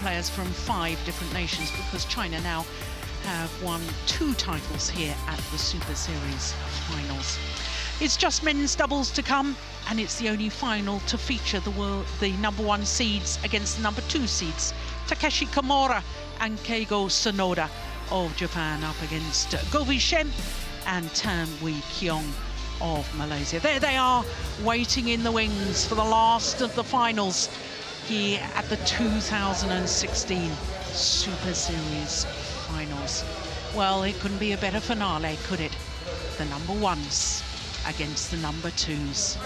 players from 5 different nations, because China now have won 2 titles here at the Super Series finals. It's just men's doubles to come, and it's the only final to feature the #1 seeds against the #2 seeds. Takeshi Kamura and Keigo Sonoda of Japan up against Shem and Kiong of Malaysia. There they are, waiting in the wings for the last of the finals here at the 2016 Super Series finals. Well, it couldn't be a better finale, could it? The #1s against the #2s.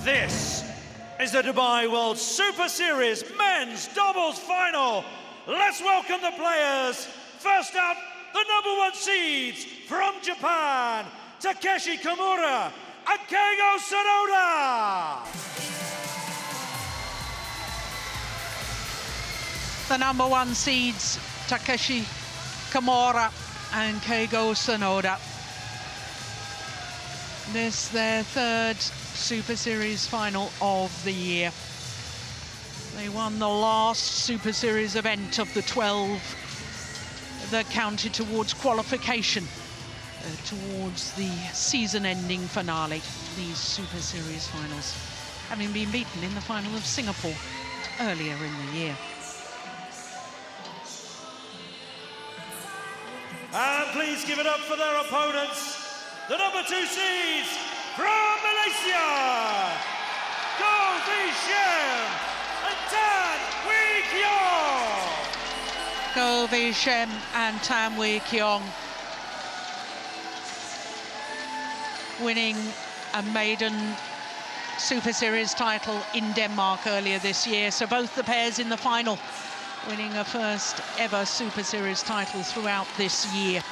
This is the Dubai World Super Series men's doubles final. Let's welcome the players. First up, the #1 seeds from Japan, Takeshi Kamura and Keigo Sonoda. The #1 seeds, Takeshi Kamura and Keigo Sonoda. This their 3rd Super Series final of the year. They won the last Super Series event of the 12 that counted towards qualification, towards the season-ending finale, these Super Series finals, having been beaten in the final of Singapore earlier in the year. And please give it up for their opponents, the #2 seeds from Malaysia, Shem and Kiong. Shem and Kiong winning a maiden Super Series title in Denmark earlier this year. So both the pairs in the final, winning a first ever Super Series title throughout this year.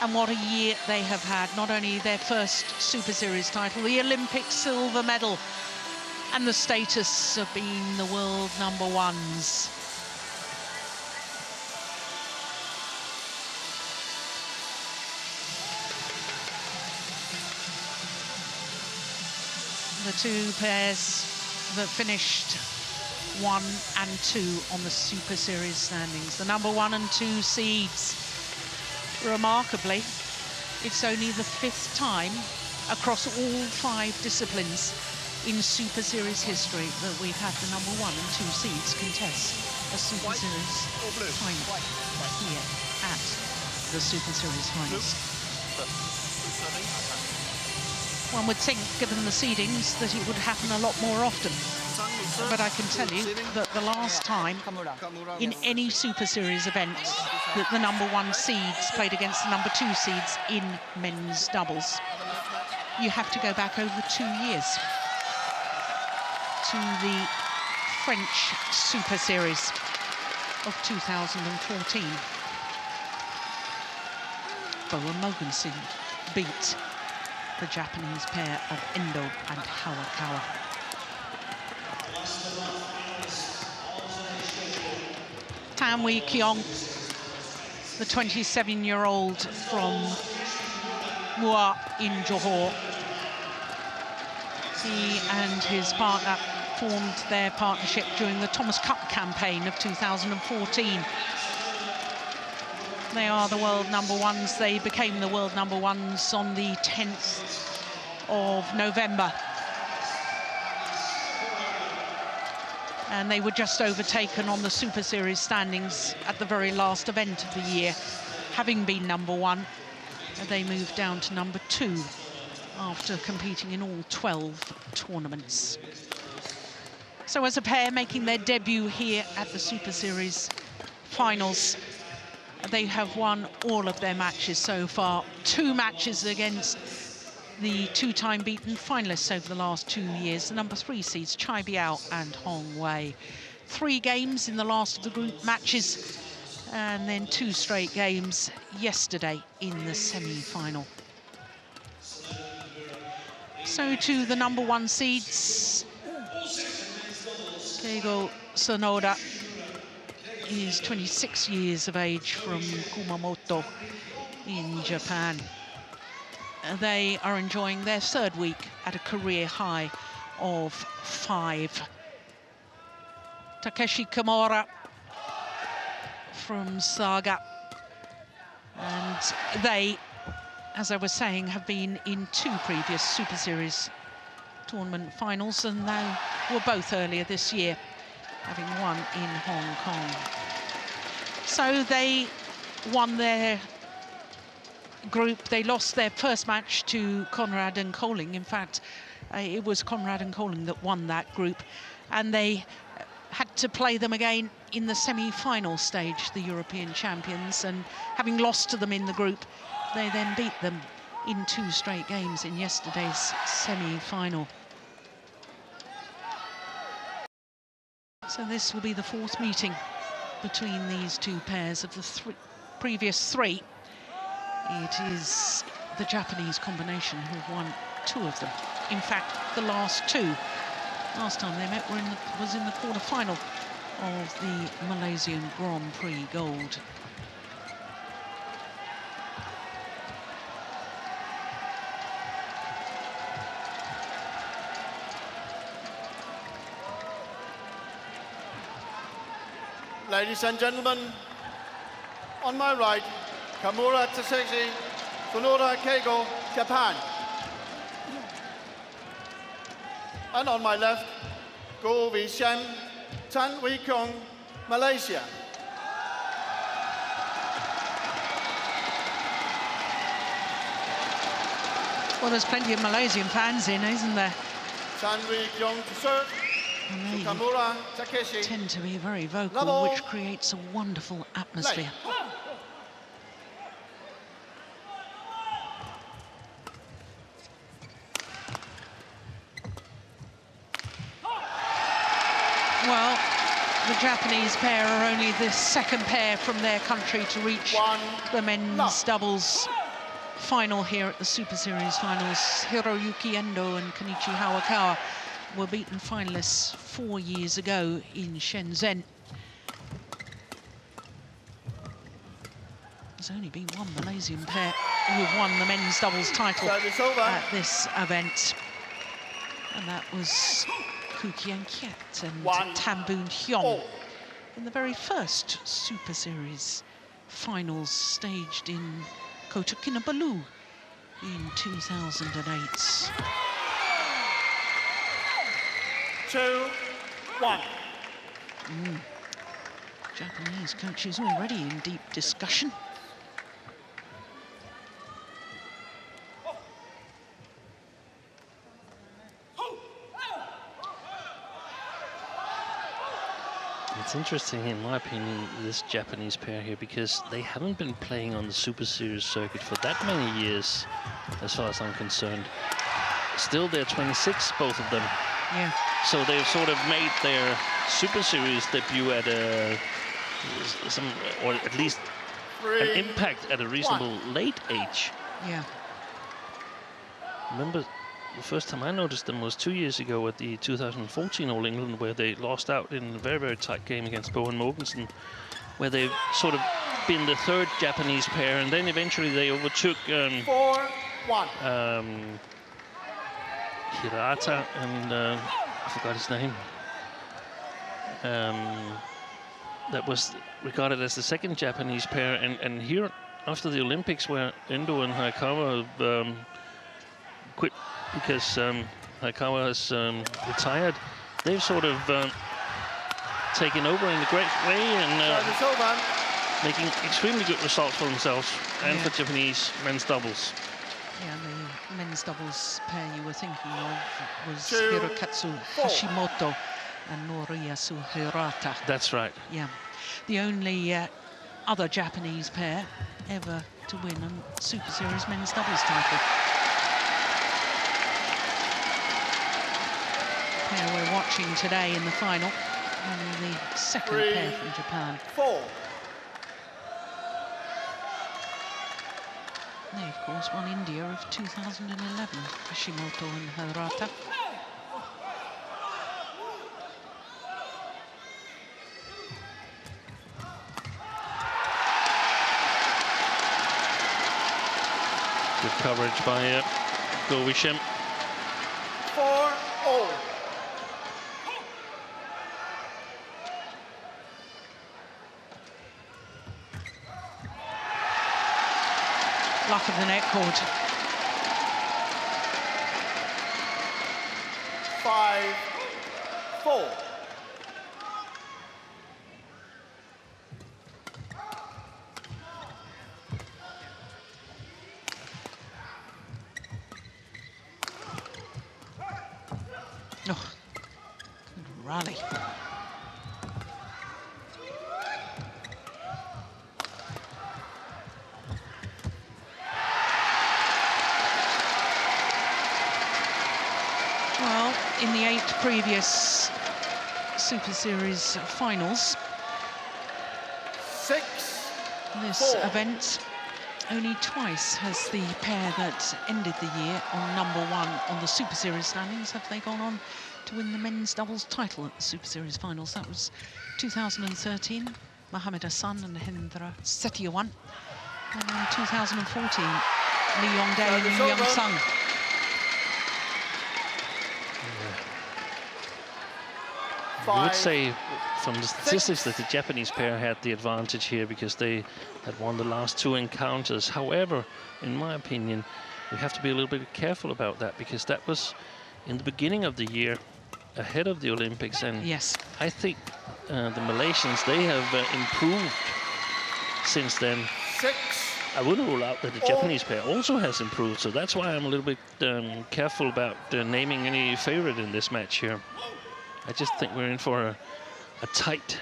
And what a year they have had. Not only their first Super Series title, the Olympic silver medal, and the status of being the world #1s. The 2 pairs that finished 1 and 2 on the Super Series standings, the #1 and 2 seeds. Remarkably, it's only the 5th time across all 5 disciplines in Super Series history that we've had the #1 and 2 seeds contest a Super Series final here at the Super Series finals. One would think, given the seedings, that it would happen a lot more often. But I can tell you that the last time in any Super Series event that the #1 seeds played against the #2 seeds in men's doubles, you have to go back over 2 years to the French Super Series of 2014. Boa Mogensen beat the Japanese pair of Endo and Hawakawa. Kiong, the 27-year-old from Mua in Johor. He and his partner formed their partnership during the Thomas Cup campaign of 2014. They are the world #1s. They became the world #1s on the 10th of November. And they were just overtaken on the Super Series standings at the very last event of the year. Having been #1, they moved down to #2 after competing in all 12 tournaments. So as a pair making their debut here at the Super Series finals, they have won all of their matches so far. 2 matches against the 2-time beaten finalists over the last 2 years, the #3 seeds Chai Biao and Hong Wei. 3 games in the last of the group matches, and then 2 straight games yesterday in the semi-final. So to the #1 seeds, Keigo Sonoda is 26 years of age from Kumamoto in Japan. They are enjoying their 3rd week at a career high of 5. Takeshi Kamura from Saga, and they, as I was saying, have been in 2 previous Super Series tournament finals, and they were both earlier this year, having won in Hong Kong. So they won their group. They lost their first match to Conrad and Koling. In fact, it was Conrad and Koling that won that group, and they had to play them again in the semi-final stage, the European champions, and having lost to them in the group, they then beat them in 2 straight games in yesterday's semi-final. So this will be the 4th meeting between these 2 pairs of the previous 3. It is the Japanese combination who've won 2 of them. In fact, the last 2. Last time they met was in the quarter-final of the Malaysian Grand Prix Gold. Ladies and gentlemen, on my right, Kamura Takeshi, Sonoda Keigo, Japan. And on my left, Go Wei Shem, Tan Wei Kiong, Malaysia. Well, there's plenty of Malaysian fans in, isn't there? Tan Wei Kiong to serve. And they Kamura Takeshi. tend to be very vocal, which creates a wonderful atmosphere. Well, the Japanese pair are only the 2nd pair from their country to reach the men's doubles final here at the Super Series finals. Hiroyuki Endo and Kenichi Hawakawa were beaten finalists 4 years ago in Shenzhen. There's only been 1 Malaysian pair who have won the men's doubles title at this event, and that was Koo Kian Kiat and Tam Boon Hyung in the very first Super Series finals staged in Kota Kinabalu in 2008. 2-1. Japanese coaches already in deep discussion. It's interesting, in my opinion, this Japanese pair here, because they haven't been playing on the Super Series circuit for that many years, as far as I'm concerned. Still, they're 26, both of them. Yeah. So they've sort of made their Super Series debut at or at least an impact at a reasonable late age. Yeah. Remember, the first time I noticed them was 2 years ago at the 2014 All England, where they lost out in a very, very tight game against Bowen Mogensen, where they've sort of been the 3rd Japanese pair, and then eventually they overtook 4-1. Hirata and I forgot his name. That was regarded as the 2nd Japanese pair, and here after the Olympics, where Endo and Hayakawa quit because Hayakawa has retired, they've sort of taken over in a great way and making extremely good results for themselves and for Japanese men's doubles. Yeah, the men's doubles pair you were thinking of was Hirokatsu Hashimoto and Noriyasu Hirata. That's right. Yeah, the only other Japanese pair ever to win a Super Series men's doubles title. Pair we're watching today in the final Only the second pair from Japan. 4. They, of course, won India of 2011, Hashimoto and Hirata. Good coverage by Shem. 4-all. Luck of the net cord. 5-4. Oh, good rally. Well, in the 8 previous Super Series finals, 6. this event, only twice has the pair that ended the year on #1 on the Super Series standings have they gone on to win the men's doubles title at the Super Series finals. That was 2013, Mohamed Hassan and Hendra Setiawan. And in 2014, Lee Yong-dae and Yu Young-sung. I would say from the statistics that the Japanese pair had the advantage here because they had won the last 2 encounters. However, in my opinion, we have to be a little bit careful about that because that was in the beginning of the year, ahead of the Olympics. And yes, I think the Malaysians, they have improved since then. 6. I wouldn't rule out that the Japanese pair also has improved, so that's why I'm a little bit careful about naming any favorite in this match here. I just think we're in for a tight,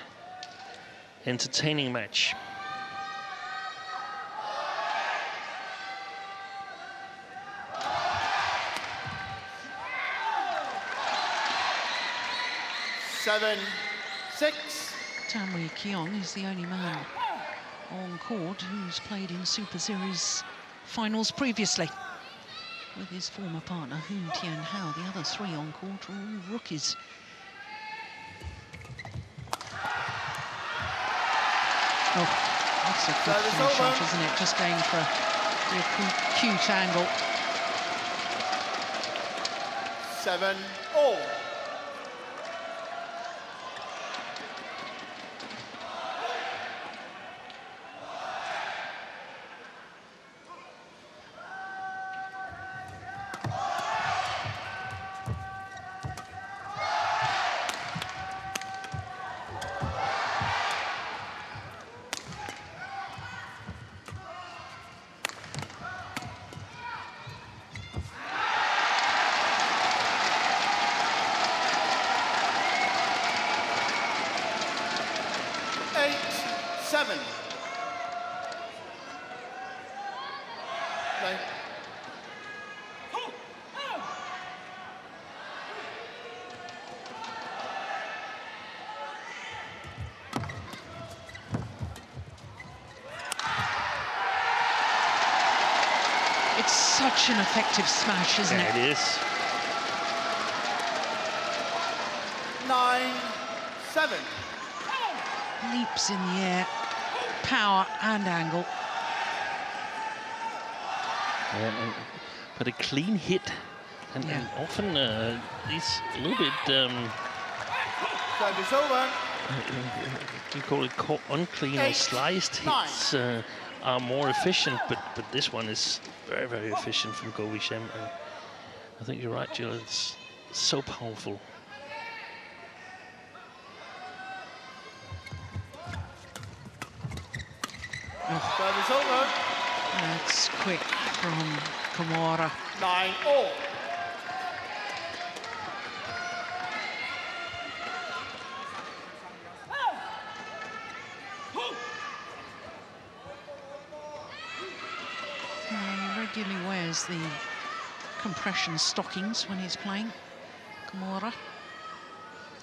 entertaining match. Seven, 6. Tanwi Kiong is the only man on court who's played in Super Series finals previously with his former partner Hoon Tien Hao. The other 3 on court are all rookies. Oh, that's a good shot, isn't it? Just going for the acute angle. 7-all. It's such an effective smash, isn't it? It is. 9-7. Leaps in the air, power and angle. But a clean hit, and often these a little bit. Service over. You call it unclean or sliced hits are more efficient, but this one is very, very efficient from Shem. And I think you're right, Jill. It's so powerful. Service over. That's quick from Kamura. 9-all. He regularly wears the compression stockings when he's playing, Kamura.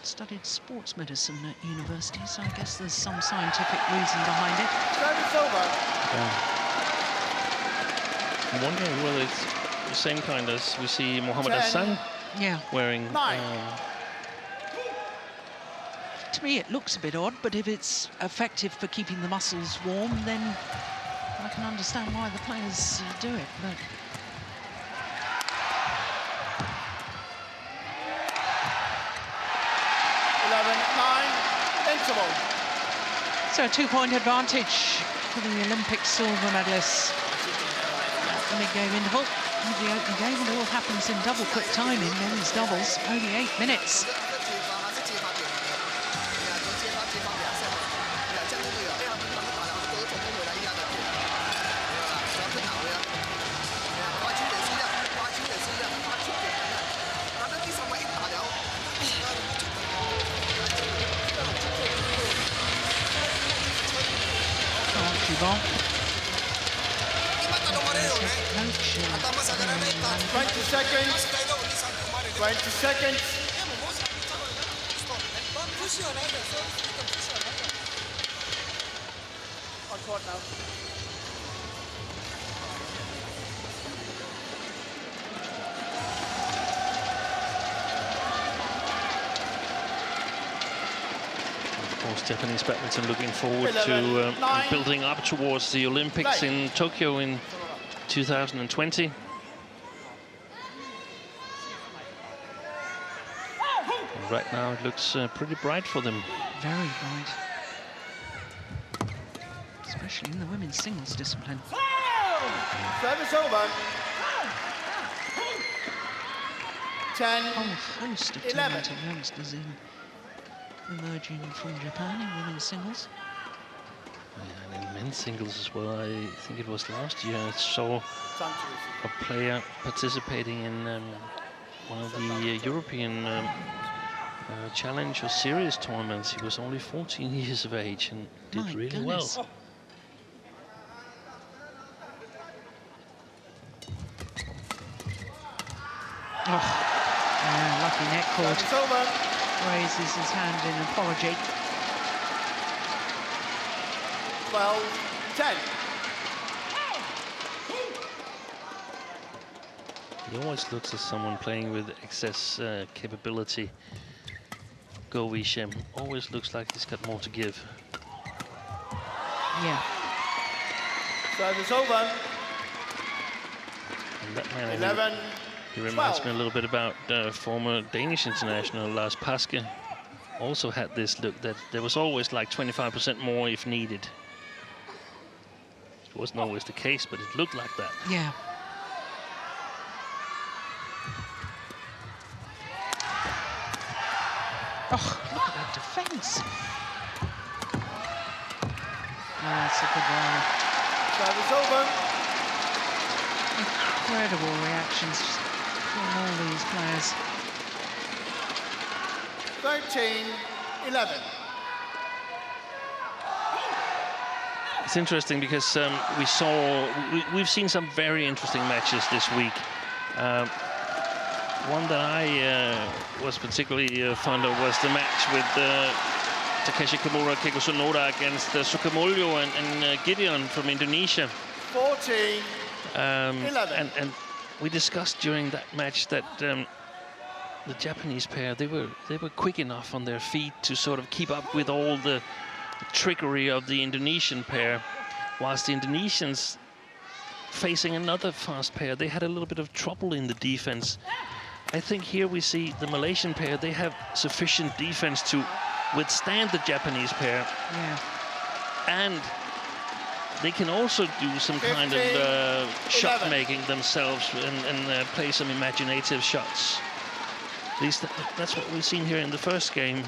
studied sports medicine at university, so I guess there's some scientific reason behind it. Service over. I'm wondering whether it's the same kind as we see Mohammed 10, Hassan Yeah. wearing. 9. To me, it looks a bit odd, but if it's effective for keeping the muscles warm, then I can understand why the players do it. But 11-9, interval. so a 2-point advantage for the Olympic silver medalists at the mid-game interval. With the open game, it all happens in double quick time in men's doubles, only 8 minutes. Bon. 20 seconds. 20 seconds. On court now. Japanese badminton looking forward to building up towards the Olympics in Tokyo in 2020. And right now it looks pretty bright for them. Very bright. Especially in the women's singles discipline. Service over. 10, A whole host of 11. talented youngsters emerging from Japan in women's singles. Yeah, and in men's singles as well. I think it was last year I saw a player participating in one of the European Challenge or Series tournaments. He was only 14 years of age and did really well. Lucky net cord. It's over. Raises his hand in apology. 12-10. He always looks as someone playing with excess capability. Shem always looks like he's got more to give. Yeah. Service over. And that man, 11. he reminds me a little bit about former Danish international Lars Paske. Also had this look that there was always like 25% more if needed. It wasn't always the case, but it looked like that. Yeah. Oh, look at that defense. That's a good one. Service over. Incredible reactions from all these players. 13-11. It's interesting because we've seen some very interesting matches this week. One that I was particularly fond of was the match with Takeshi, Kamura, Keigo, Sonoda against Sukamuljo and Gideon from Indonesia. 14-11. And we discussed during that match that the Japanese pair, they were quick enough on their feet to sort of keep up with all the trickery of the Indonesian pair, whilst the Indonesians, facing another fast pair, they had a little bit of trouble in the defense. I think here we see the Malaysian pair, they have sufficient defense to withstand the Japanese pair. Yeah. And they can also do some kind of shot making themselves and play some imaginative shots. At least that's what we've seen here in the first game.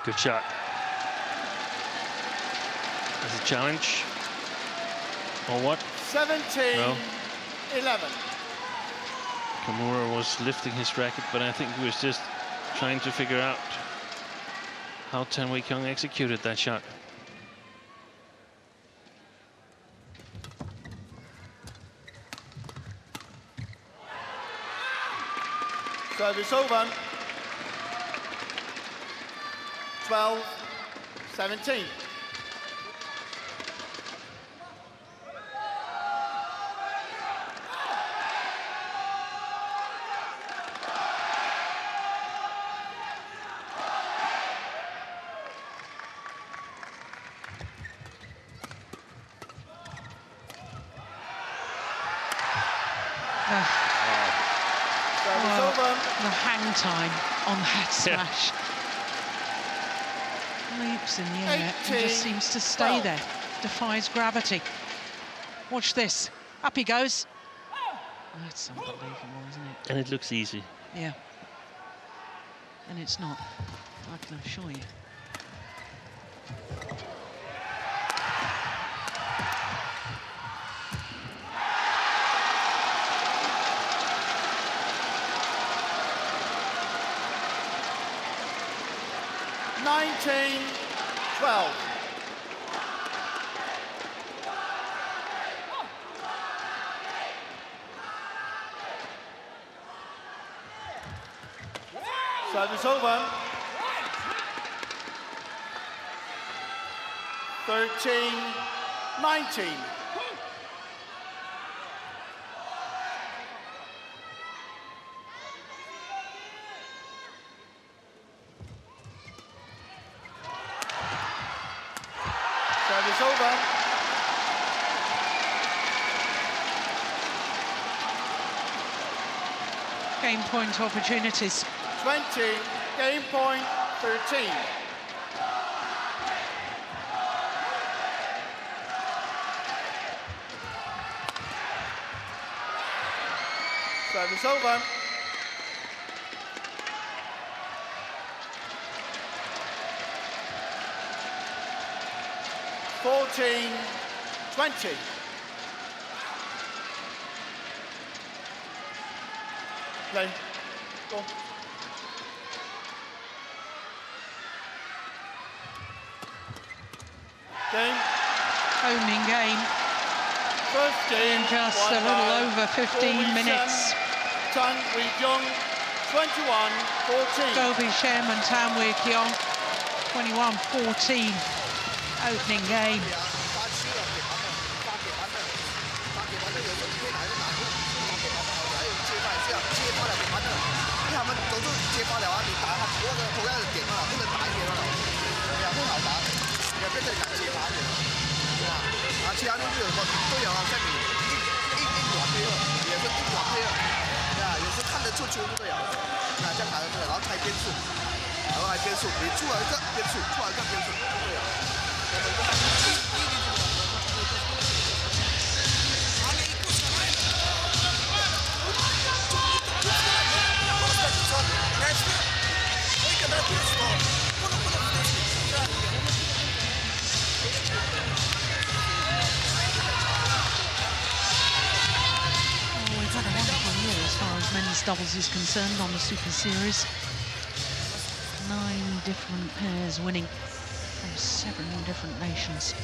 Good shot. As a challenge. Or what? 17-11. No. Kamura was lifting his racket, but I think he was just trying to figure out how Tan Wei Kiong executed that shot. Service over. 12-17. The hang time on that smash. Leaps in the air and just seems to stay there. Defies gravity. Watch this. Up he goes. Oh, that's unbelievable, isn't it? And it looks easy. Yeah. And it's not, I can assure you. Service over. 13-19. Service over. Game point opportunities. 20, game point 13. Service over. Fourteen, 20. Play. Go. Game. Opening game. First game. In just a little over 15 minutes. Tan Wei Kiong, 21-14. Gobi Shem and Tan Wei Kiong, 21-14. Opening game. We've had a wonderful year as far as men's doubles is concerned on the Super Series. 9 different pairs winning from 7 different nations.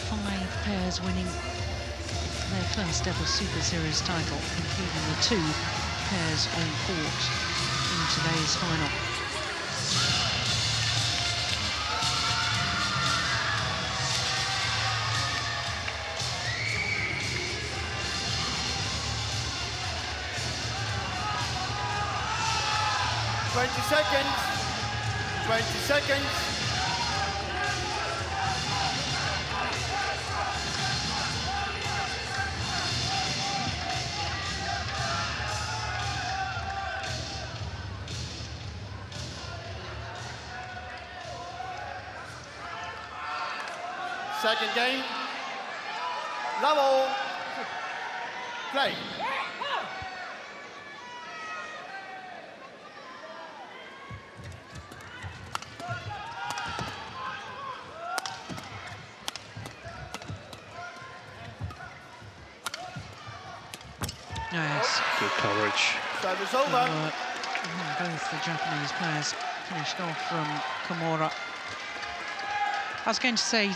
5 pairs winning their first ever Super Series title, including the 2 pairs on court in today's final. Seconds. 20 seconds. Second game. Level. Play. good coverage. Service over. Both the Japanese players finished off from Kamura. I was going to say,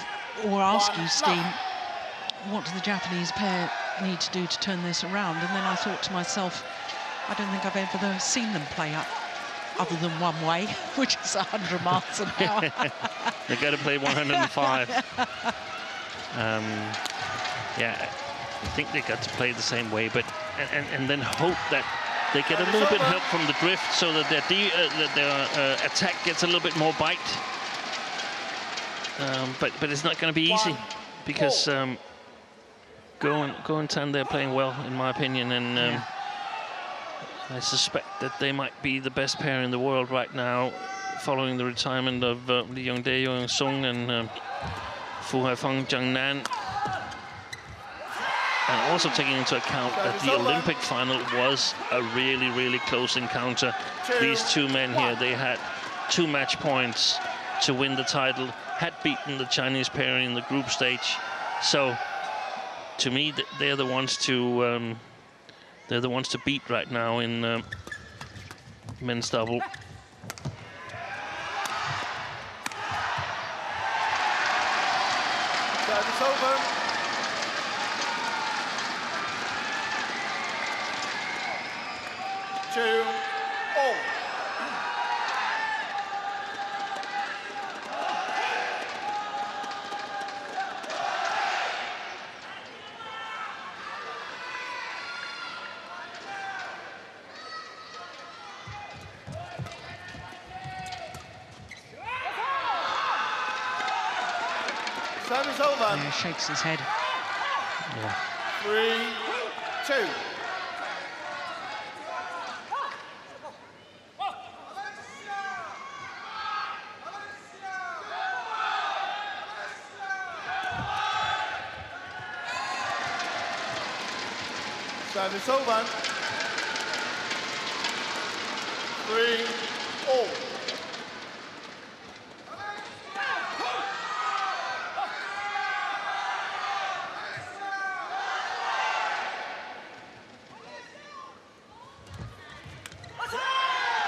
or ask you, Steen, what do the Japanese pair need to do to turn this around? And then I thought to myself, I don't think I've ever seen them play up other than one way, which is 100 miles an hour. They've got to play 105. Yeah, I think they got to play the same way, but and then hope that they get a little bit help from the drift, so that their attack gets a little bit more bite. But it's not going to be easy, because Go and Tan, they're playing well, in my opinion, and I suspect that they might be the best pair in the world right now, following the retirement of Lee Young-dae, Young-sung, and Fu Haifeng, Zhang Nan. And also taking into account that the Olympic final was a really, really close encounter. These two men here, they had 2 match points to win the title, had beaten the Chinese pair in the group stage. So, to me, they're the ones to beat right now in men's double. Service over. Two, all. Service over. Yeah, shakes his head. Yeah. 3-2. Service over. 3-all.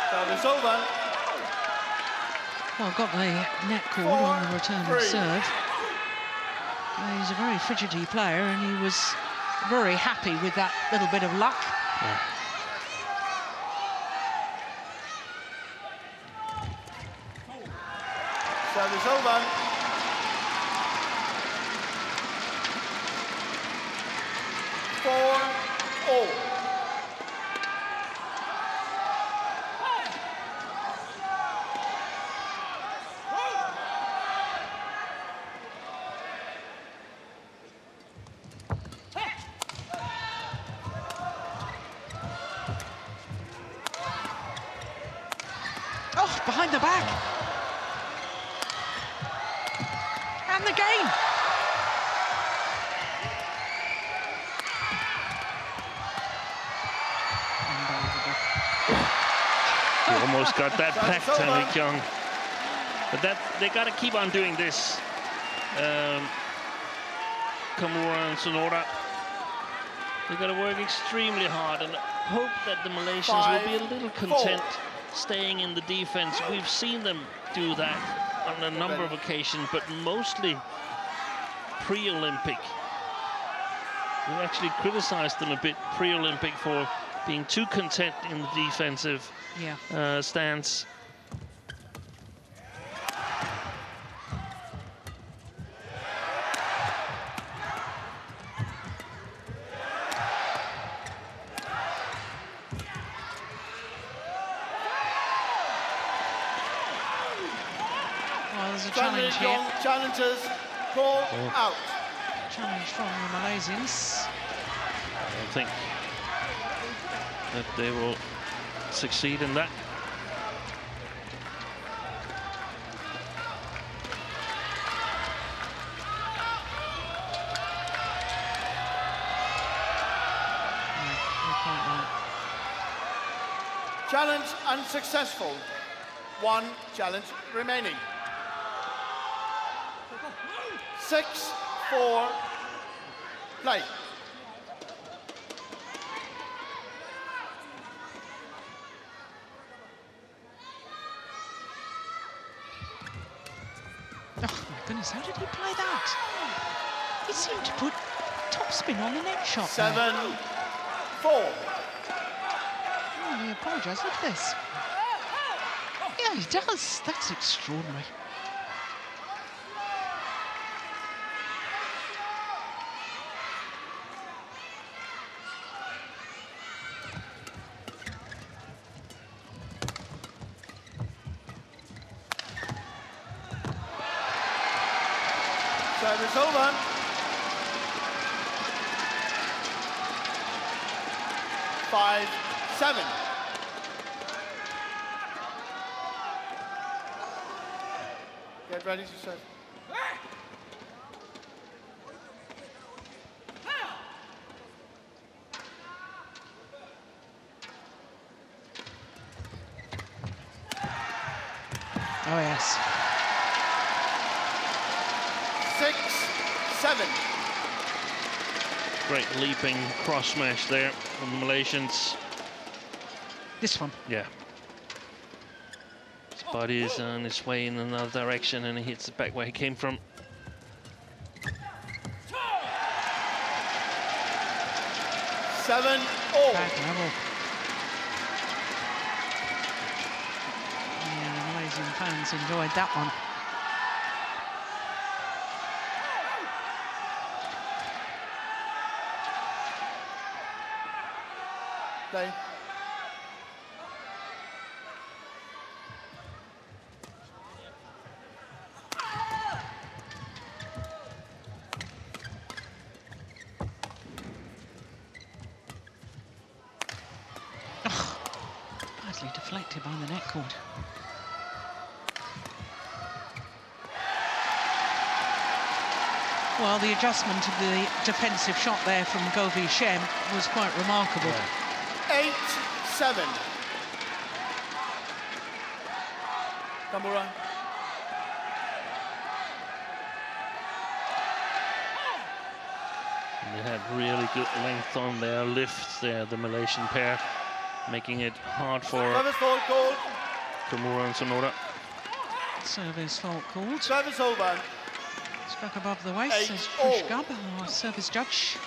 Service over. Well, got the net cord on the return of serve. He's a very fidgety player, and he was very happy with that little bit of luck. Yeah. Service over. 4-all. Oh, behind the back. And the game. He almost got that back, Kiong. But they got to keep on doing this. Kamura and Sonoda, they got to work extremely hard and hope that the Malaysians will be a little content staying in the defense. We've seen them do that on a number of occasions, but mostly pre-Olympic. We actually criticized them a bit pre-Olympic for being too content in the defensive stance. Well, there's a challenge here. Challengers call out. Challenge from the Malaysians. I don't think that they will succeed in that. Challenge unsuccessful. 1 challenge remaining. 6-4, play. Goodness, how did he play that? He seemed to put topspin on the net shot. 7-4. Oh, I apologise. Look at this. Yeah, he does. That's extraordinary. Service over. Five, 7. Get ready to serve. Oh, yes. 6-7. Great leaping cross smash there from the Malaysians. This one. Yeah. His body is on its way in another direction and he hits it back where he came from. Seven all. Back level. Yeah, the Malaysian fans enjoyed that one. Play. Badly deflected by the net cord. Well, the adjustment of the defensive shot there from Govi Shem was quite remarkable. Yeah. 8-7. Kamura. They had really good length on their lifts there, the Malaysian pair, making it hard for Service fault called. Kamura and Sonoda. Service fault called. Service over. Struck above the waist, says 8-all. Trish Gubb, our service judge.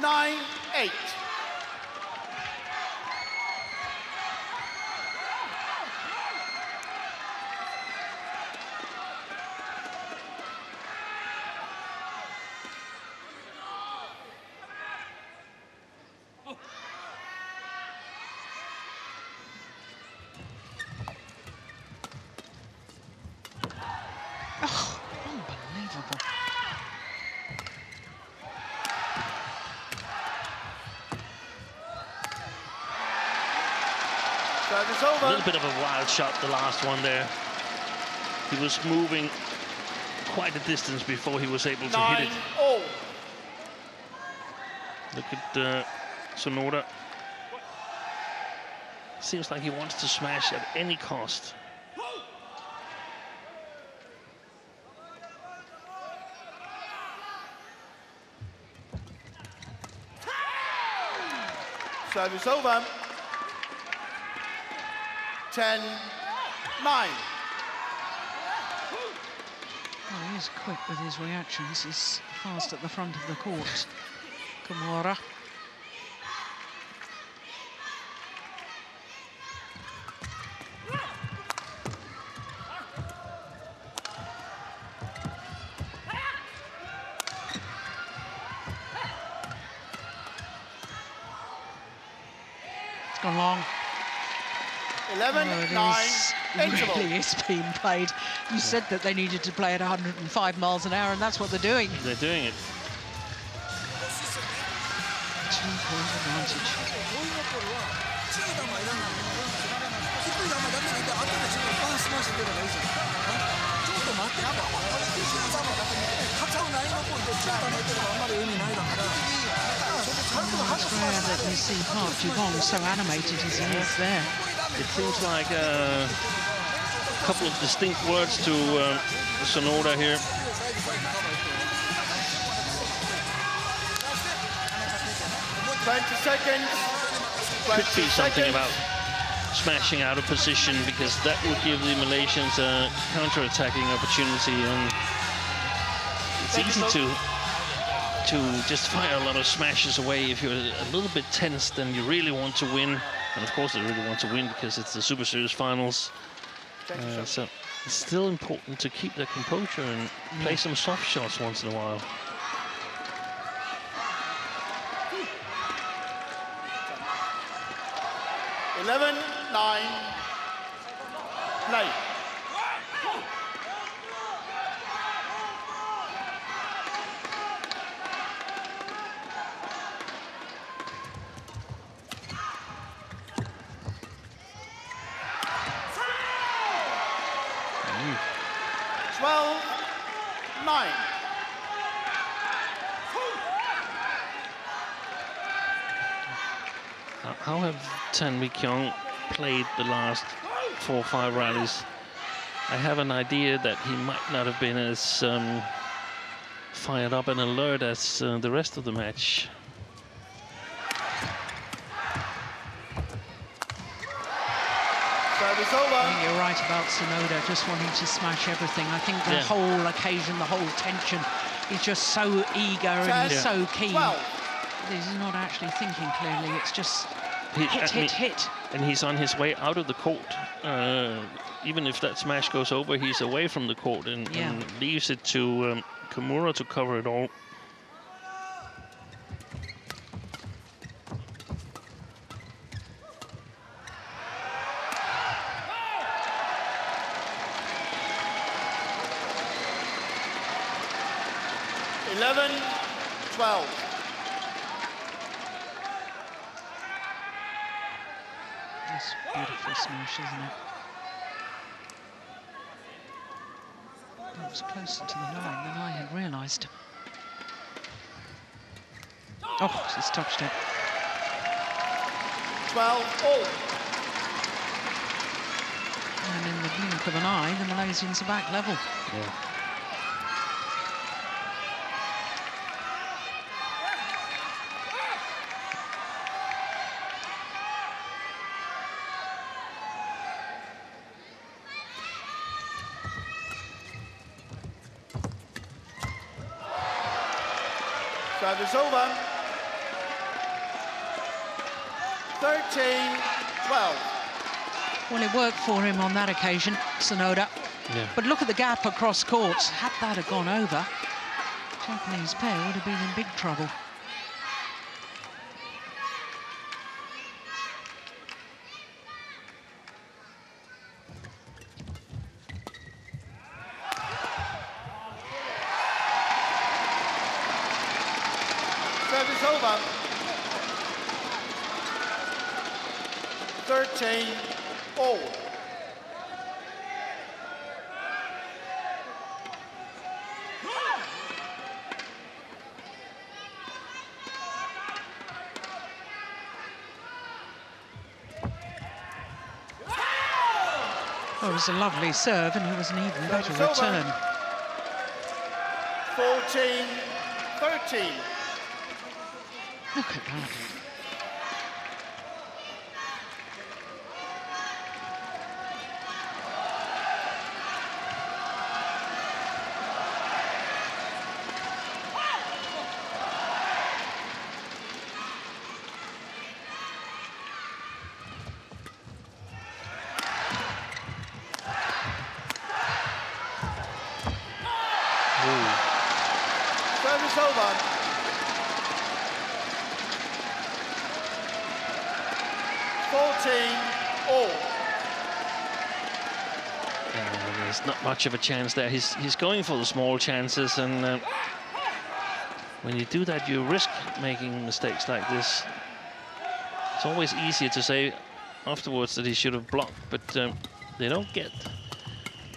Nine, 8. Oh, unbelievable. Service A over. little bit of a wild shot, the last one there. He was moving quite a distance before he was able to hit it. 9-all. Look at Sonoda. Seems like he wants to smash at any cost. Service over. 10-9. Well, he is quick with his reactions. He's fast at the front of the court. Kamura. It's gone long. 11-9. Interval. Really is being played. You said that they needed to play at 105 miles an hour, and that's what they're doing. They're doing it. 2-point advantage. It's rare that you see Park Ju-bong so animated as he is there. It seems like couple of distinct words to Sonoda here. 20 seconds. Could be something about smashing out of position, because that would give the Malaysians a counter-attacking opportunity, and it's easy to just fire a lot of smashes away if you're a little bit tensed and you really want to win. And of course they really want to win because it's the Super Series finals. So it's still important to keep their composure and play some soft shots once in a while. Eleven, 9, play. Mm. 12, 9. How have Kiong played the last 4 or 5 rallies? I have an idea that he might not have been as fired up and alert as the rest of the match. Service over. I think you're right about Sonoda, just wanting to smash everything. I think the whole occasion, the whole tension, is just so eager and he's so keen. 12. He's not actually thinking clearly, it's just hit. And he's on his way out of the court. Even if that smash goes over, he's away from the court and leaves it to Kamura to cover it all. Eleven, 12. That's a beautiful smash, isn't it? That was closer to the line than I had realised. Oh, she's touched it. 12, all. And in the blink of an eye, the Malaysians are back level. Yeah. Service over. 13, 12. Well, it worked for him on that occasion, Sonoda. Yeah. But look at the gap across courts. Had that have gone over, Japanese pair would have been in big trouble. Service over. 13, all. Oh, it was a lovely serve, and it was an even better return. 14, 13. Look at that. Service over. 14, all. There's not much of a chance there. He's going for the small chances, and when you do that, you risk making mistakes like this. It's always easier to say afterwards that he should have blocked, but they don't get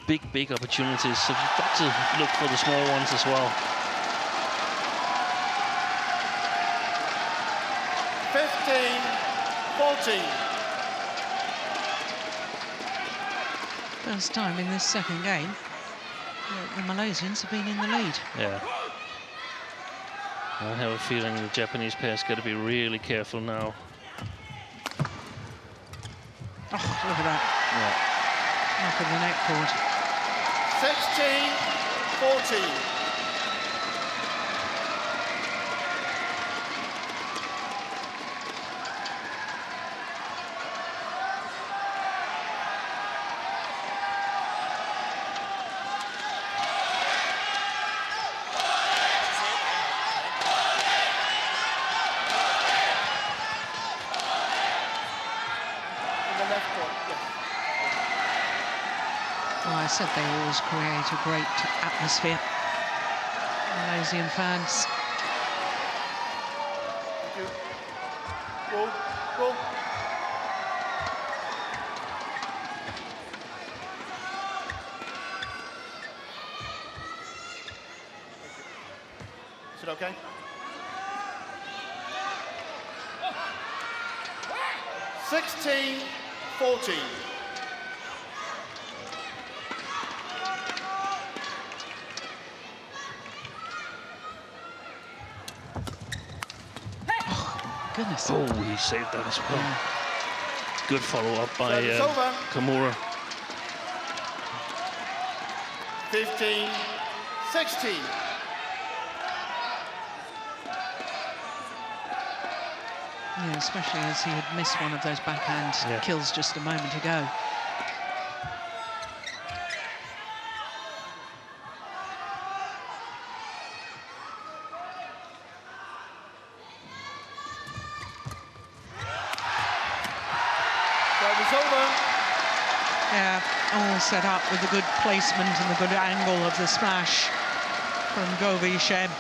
big opportunities, so you've got to look for the small ones as well. 15, 14. First time in this second game the Malaysians have been in the lead. Yeah. I have a feeling the Japanese pair's got to be really careful now. Oh, look at that. Yeah. Off of the net cord. 16-14. Well, I said they always create a great atmosphere. Malaysian fans. Thank you. Go, go. Is it okay? Sixteen, 14. Goodness. Oh, he saved that as well. Yeah. Good follow-up by Kamura. 15-16. Yeah, especially as he had missed one of those backhand kills just a moment ago. Yeah, all set up with the good placement and the good angle of the smash from Govi Shem.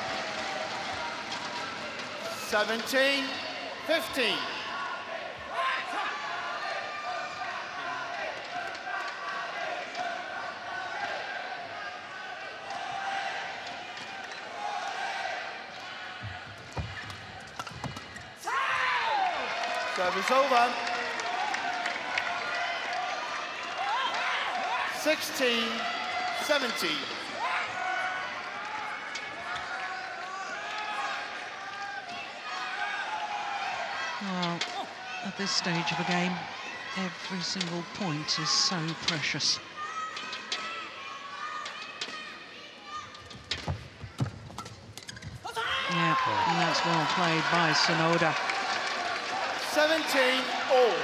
17-15. Service over. 16-17. Well, at this stage of a game, every single point is so precious. Yeah, and that's well played by Sonoda. 17-all.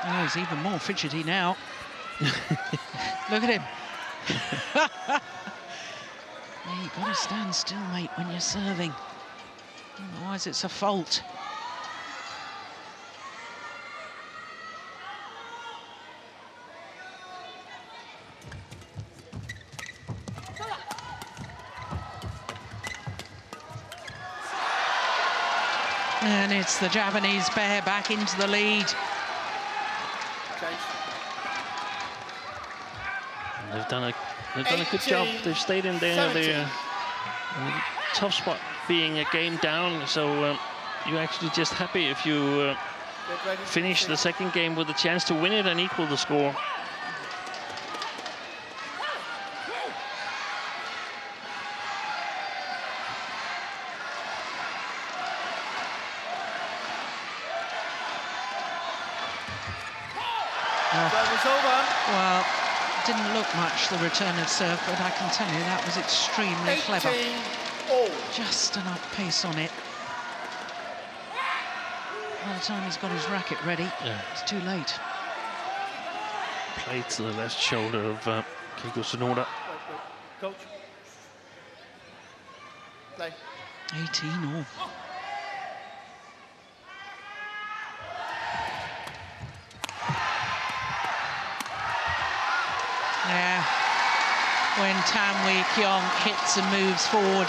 Oh, he's even more fidgety now. Look at him. Yeah, you've got to stand still, mate, when you're serving. Otherwise, it's a fault. And it's the Japanese pair back into the lead. They've done a good job. They've stayed in there. They're tough spot being a game down. So you're actually just happy if you finish the second game with a chance to win it and equal the score. Well, didn't look much, the return of serve, but I can tell you that was extremely clever. Just enough pace on it. By the time he's got his racket ready, it's too late. Played to the left shoulder of Keigo Sonoda. Coach. Play. 18-all. Yeah, when Kiong hits and moves forward,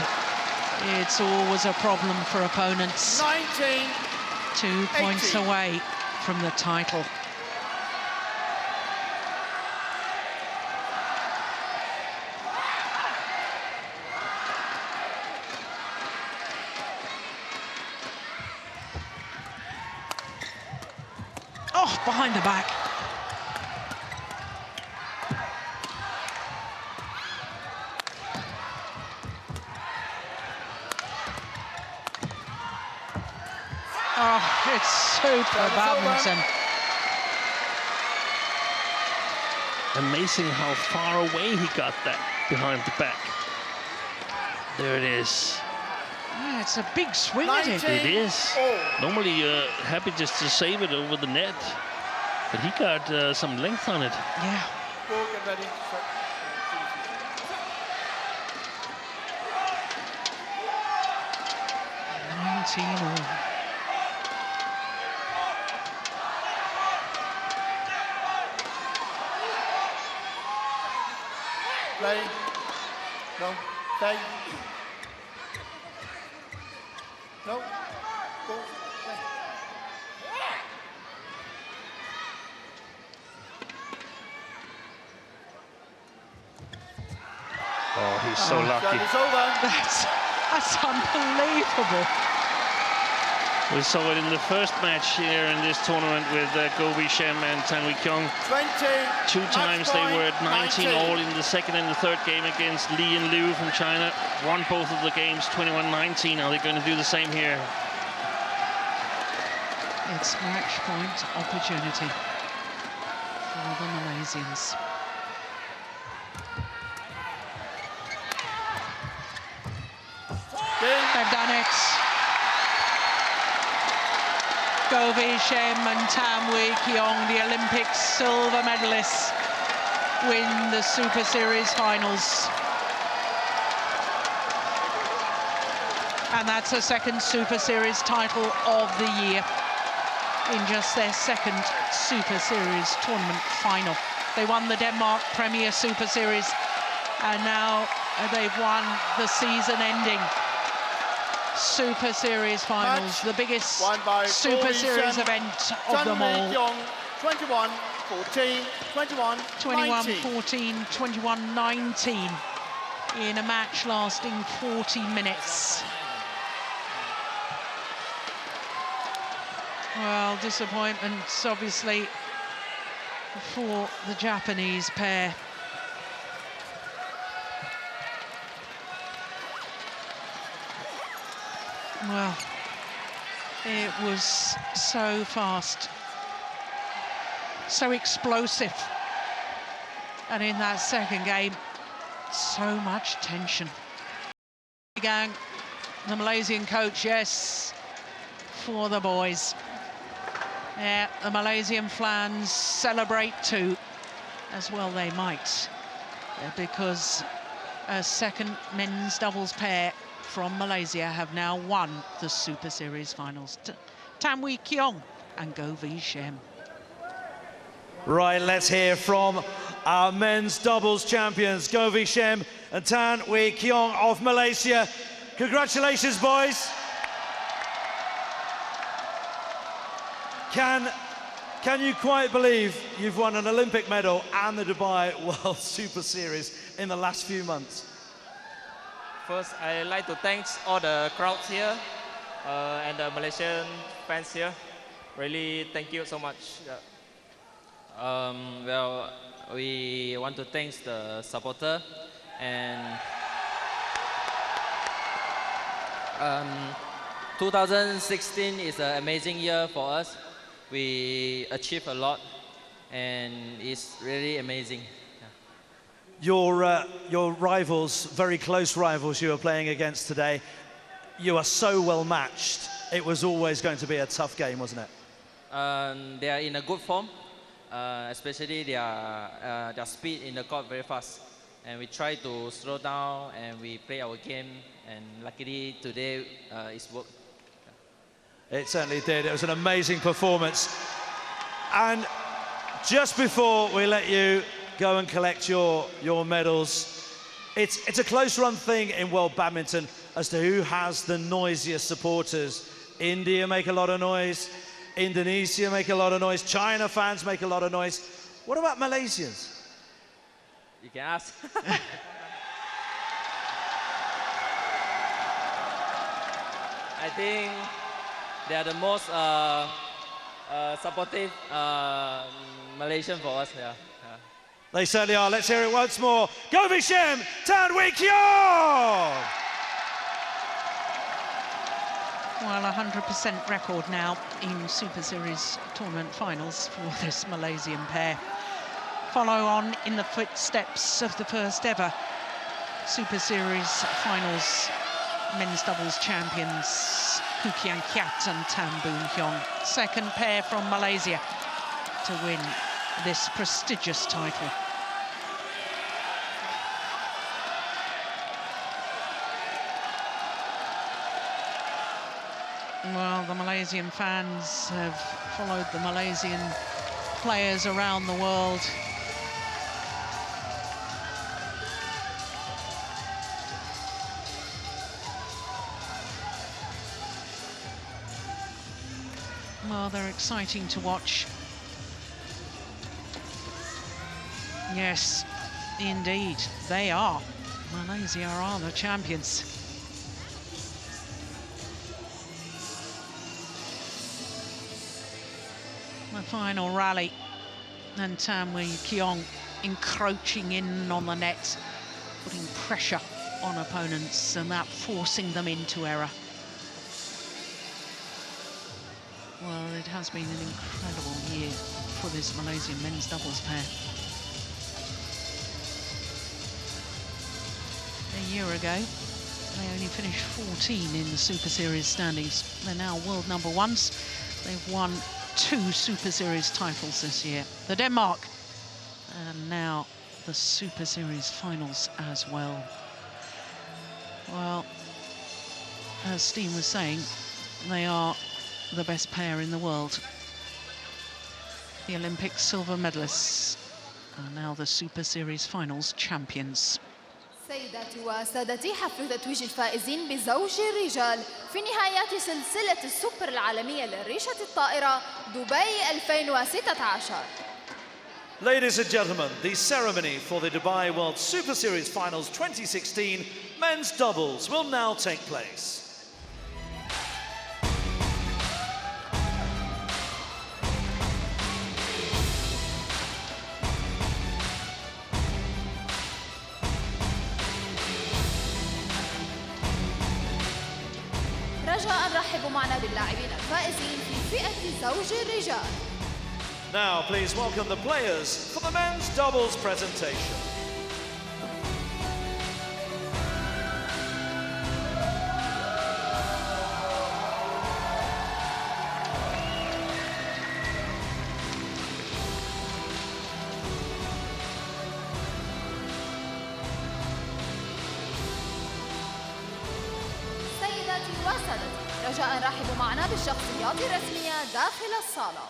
it's always a problem for opponents. 19. 2 points 18. away from the title. Oh, behind the back. Oh, it's super badminton. Amazing how far away he got that behind the back. There it is. Yeah, it's a big swing at it. It is. Normally you're happy just to save it over the net, but he got some length on it. Yeah. Go, get ready. 19 all. Play. No. Stay. No. Go. Play. Oh, he's so lucky. It's over. That's unbelievable. We saw it in the first match here in this tournament with Shem and Kiong. 20. Two times they were at 19 19. all in the second and the third game against Li and Liu from China. Won both of the games 21-19. Are they going to do the same here? It's match point opportunity for the Malaysians. They've done it. Shem and Kiong, the Olympic silver medalists, win the Super Series finals. And that's a second Super Series title of the year in just their second Super Series tournament final. They won the Denmark Premier Super Series, and now they've won the season-ending Super Series finals, the biggest Super Series event of them all. 21-14, 21-14, 21-19 in a match lasting 40 minutes. Well, disappointments obviously for the Japanese pair. Well, it was so fast, so explosive, and in that second game, so much tension. Gang, the Malaysian coach, yes, for the boys. Yeah, the Malaysian fans celebrate too, as well they might, because a second men's doubles pair from Malaysia have now won the Super Series finals. Kiong and Shem. Right, let's hear from our men's doubles champions, Shem and Kiong of Malaysia. Congratulations, boys. Can you quite believe you've won an Olympic medal and the Dubai World Super Series in the last few months? First, I'd like to thank all the crowds here and the Malaysian fans here. Really, thank you so much. Well, we want to thank the supporter, and 2016 is an amazing year for us. We achieved a lot, and it's really amazing. Your rivals, very close rivals you were playing against today, you are so well matched. It was always going to be a tough game, wasn't it? They are in a good form, especially their speed in the court very fast. And we try to slow down and we play our game, and luckily today it's worked. It certainly did. It was an amazing performance. And just before we let you go and collect your medals, it's a close-run thing in world badminton as to who has the noisiest supporters. India make a lot of noise, Indonesia make a lot of noise, China fans make a lot of noise. What about Malaysians? You can ask. I think they are the most supportive Malaysian for us. Yeah. They certainly are. Let's hear it once more. Go for Shem, Tan Wee Kiong! Well, 100% record now in Super Series tournament finals for this Malaysian pair. Follow on in the footsteps of the first ever Super Series finals men's doubles champions, Koo Kian Kiat and Tan Boon Hyung. Second pair from Malaysia to win this prestigious title. Well, the Malaysian fans have followed the Malaysian players around the world. Well, they're exciting to watch. Yes, indeed, they are. Malaysia are the champions. The final rally, and Tan Wee Kiong encroaching in on the net, putting pressure on opponents and that forcing them into error. Well, it has been an incredible year for this Malaysian men's doubles pair. A year ago, they only finished 14 in the Super Series standings. They're now world number ones. They've won 2 Super Series titles this year. The Denmark, and now the Super Series finals as well. Well, as Steen was saying, they are the best pair in the world. The Olympic silver medalists are now the Super Series finals champions. سيداتي وسادتي، حفل تتويج الفائزين بزوج الرجال في نهايات سلسلة السوبر العالمية للريشة الطائرة دبي 2016. Ladies and gentlemen, the ceremony for the Dubai World Super Series Finals 2016 men's doubles will now take place. رجاء رحبوا معنا باللاعبين الفائزين في فئة زوج الرجال. Now please welcome the players for the men's doubles presentation. رجاء رحبوا معنا بالشخصيات الرسمية داخل الصالة.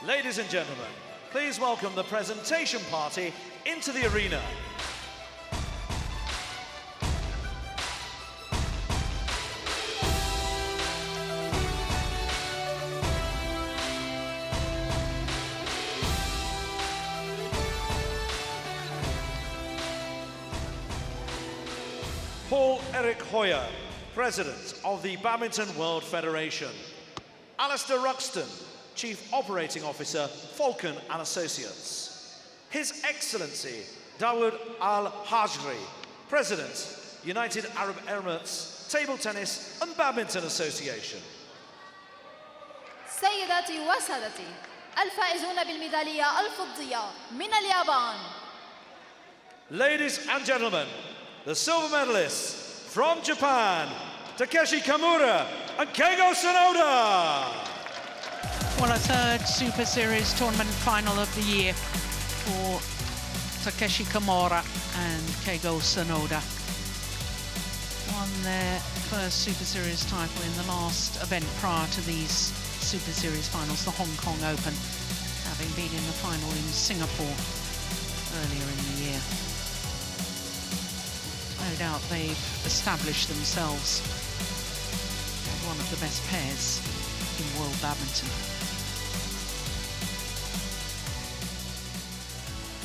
Ladies and gentlemen, please welcome the presentation party into the arena. Paul Eric Hoyer, President of the Badminton World Federation. Alistair Ruxton, Chief Operating Officer, Falcon and Associates. His Excellency, Dawood Al-Hajri, President, United Arab Emirates Table Tennis and Badminton Association. سيداتي وسادتي، الفائزون بالميدالية الفضية من اليابان. Ladies and gentlemen, the silver medalists from Japan, Takeshi Kamura and Keigo Sonoda. Well, a third Super Series tournament final of the year for Takeshi Kamura and Keigo Sonoda. Won their first Super Series title in the last event prior to these Super Series finals, the Hong Kong Open, having been in the final in Singapore earlier in the year. No doubt they've established themselves as one of the best pairs in world badminton.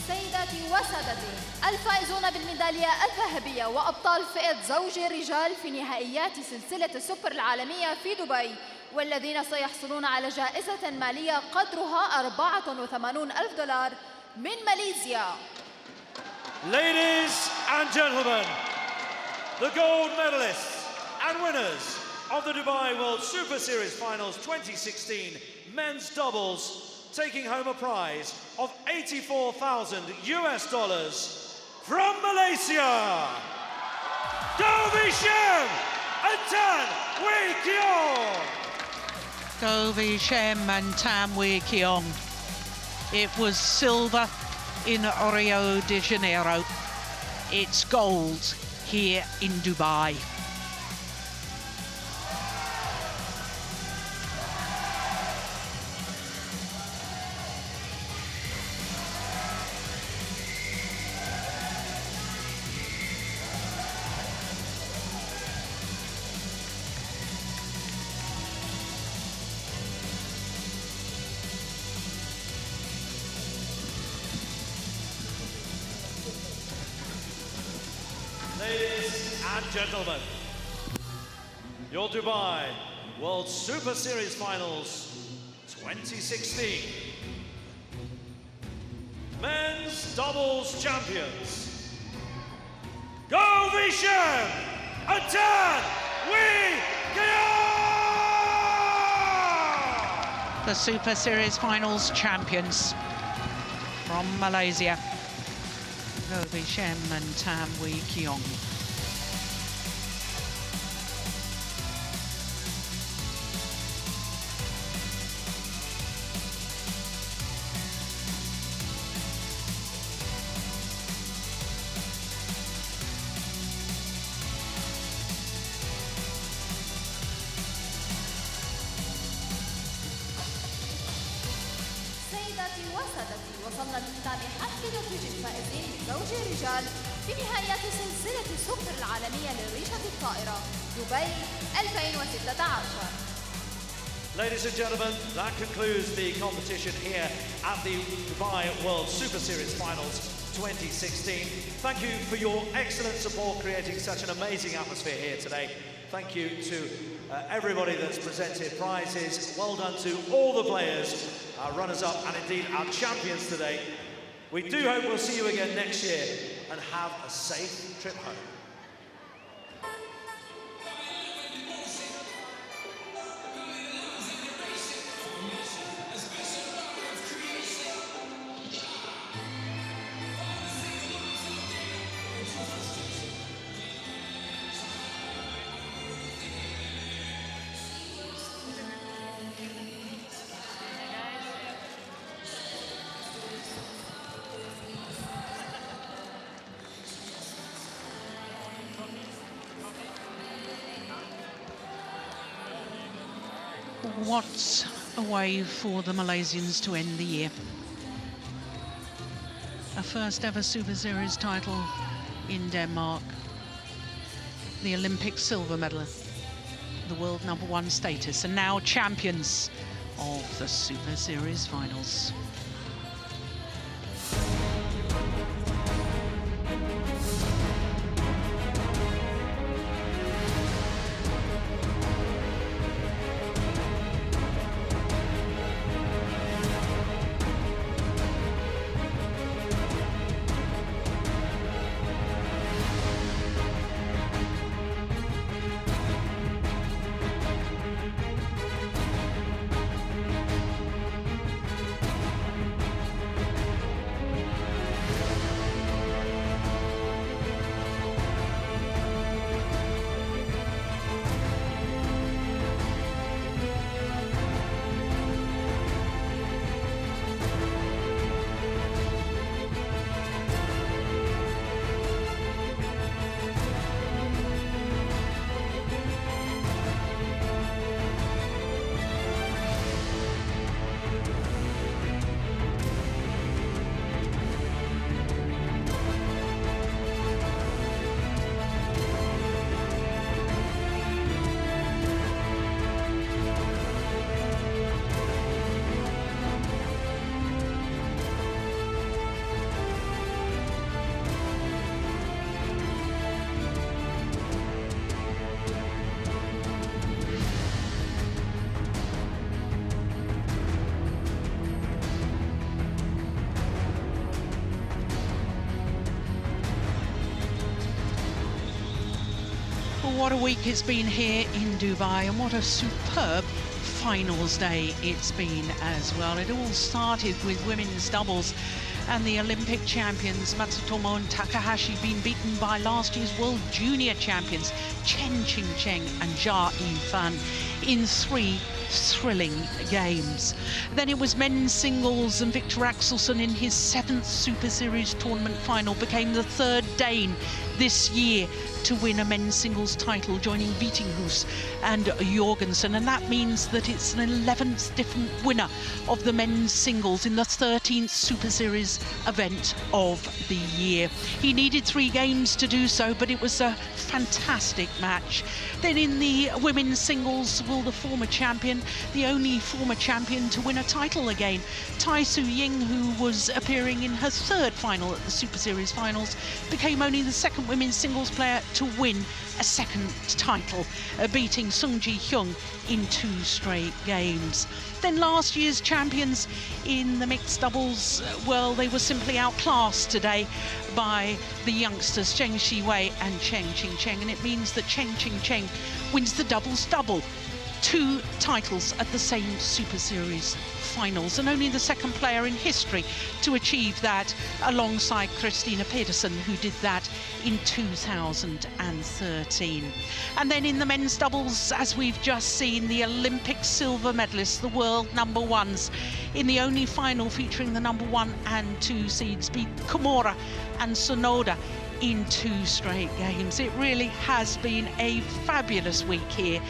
سيداتي وسادتي، الفائزون بالميدالية الذهبية وأبطال فئة زوج الرجال في نهائيات سلسلة السوبر العالمية في دبي والذين سيحصلون على جائزة مالية قدرها $84,000 من ماليزيا. Ladies and gentlemen, the gold medalists and winners of the Dubai World Super Series Finals 2016 men's doubles, taking home a prize of $84,000 from Malaysia. Govi Shem and Tan Wee Kiong. Govi Shem and Tan Wee Kiong. It was silver in Rio de Janeiro. It's gold here in Dubai. Ladies and gentlemen, your Dubai World Super Series Finals 2016 men's doubles champions, Govi Shem and Tan Wee Kiong! The Super Series Finals champions from Malaysia, Govi Shem and Tan Wee Kiong. سيداتي وسادتي، وصلنا لختام حفل تتويج الفائزين بزوج الرجال في نهائيات سلسلة السوبر العالمية للريشة الطائرة دبي 2016. Ladies and gentlemen, that concludes the competition here at the Dubai World Super Series Finals 2016. Thank you for your excellent support, creating such an amazing atmosphere here today. Thank you to everybody that's presented prizes. Well done to all the players, our runners-up, and indeed our champions today. We do hope we'll see you again next year, and have a safe trip home. What a way for the Malaysians to end the year. A first ever Super Series title in Denmark, the Olympic silver medal, the world #1 status, and now champions of the Super Series Finals. what a week it's been here in Dubai, and what a superb finals day it's been as well. It all started with women's doubles, and the Olympic champions Matsutomo and Takahashi being beaten by last year's World Junior champions Chen Qingcheng and Jia Yifan in 3 thrilling games. Then it was men's singles, and Victor Axelsen in his 7th Super Series tournament final became the 3rd Dane this year to win a men's singles title, joining Vittinghus and Jorgensen, and that means that it's an 11th different winner of the men's singles in the 13th Super Series event of the year. He needed 3 games to do so, but it was a fantastic match. Then in the women's singles, will the former champion, the only former champion to win a title again, Tai Su Ying, who was appearing in her 3rd final at the Super Series finals, became only the 2nd women's singles player to win a 2nd title, beating Sung Ji Hyung in 2 straight games. Then last year's champions in the mixed doubles, well, they were simply outclassed today by the youngsters Zheng Shiwei and Chen Qingcheng, and it means that Chen Qingcheng wins the doubles double, 2 titles at the same Super Series finals, and only the 2nd player in history to achieve that, alongside Christina Pedersen, who did that in 2013. And then in the men's doubles, as we've just seen, the Olympic silver medalists, the world #1s, in the only final featuring the #1 and 2 seeds, beat Kamura and Sonoda in 2 straight games. It really has been a fabulous week here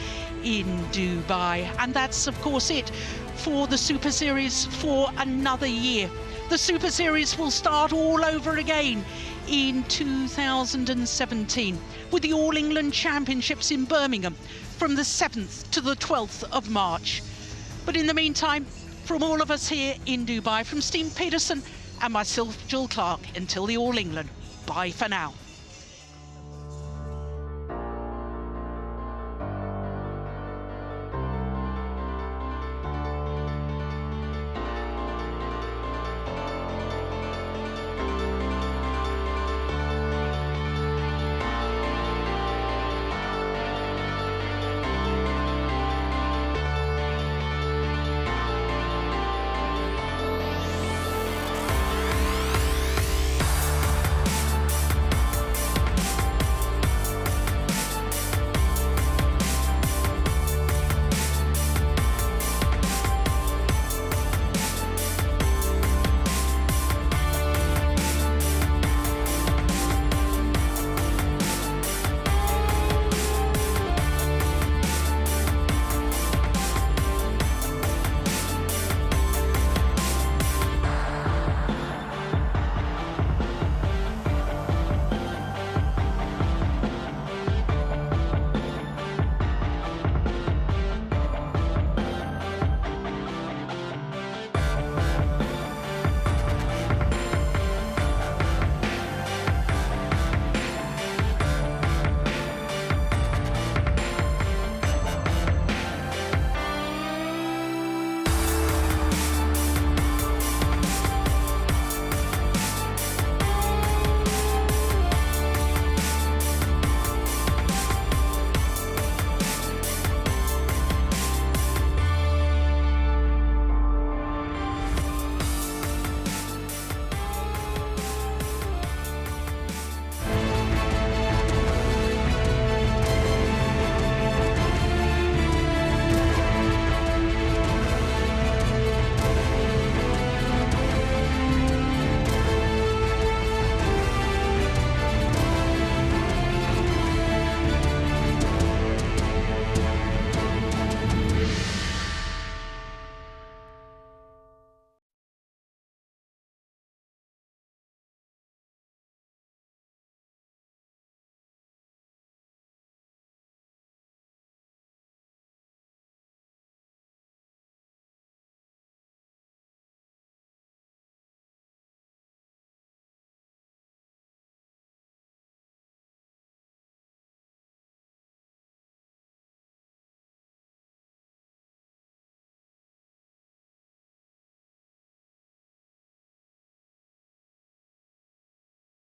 in Dubai, and that's of course it for the Super Series for another year. The Super Series will start all over again in 2017 with the All England Championships in Birmingham from the 7th to the 12th of March. But in the meantime, from all of us here in Dubai, from Steve Peterson and myself, Jill Clark, until the All England, bye for now.